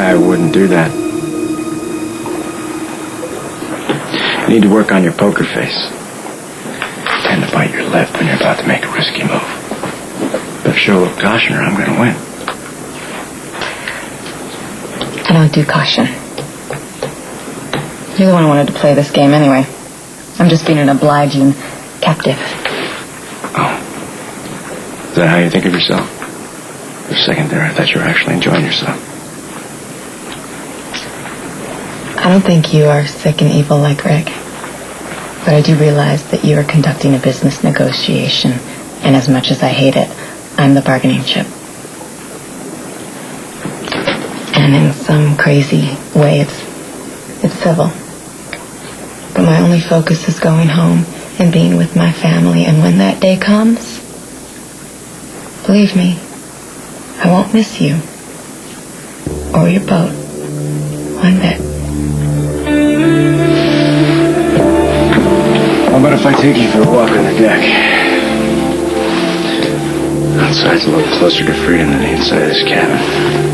I wouldn't do that. You need to work on your poker face. Tend to bite your lip when you're about to make a risky move. Better show a little caution or I'm going to win. I don't do caution. You're the one who wanted to play this game anyway. I'm just being an obliging captive. Oh. Is that how you think of yourself? For a second there, I thought you were actually enjoying yourself. I don't think you are sick and evil like Rick. But I do realize that you are conducting a business negotiation. And as much as I hate it, I'm the bargaining chip. And in some crazy way, it's civil. But my only focus is going home and being with my family. And when that day comes, believe me, I won't miss you. Or your boat. One bit. How about if I take you for a walk on the deck? Outside's a little closer to freedom than the inside of this cabin.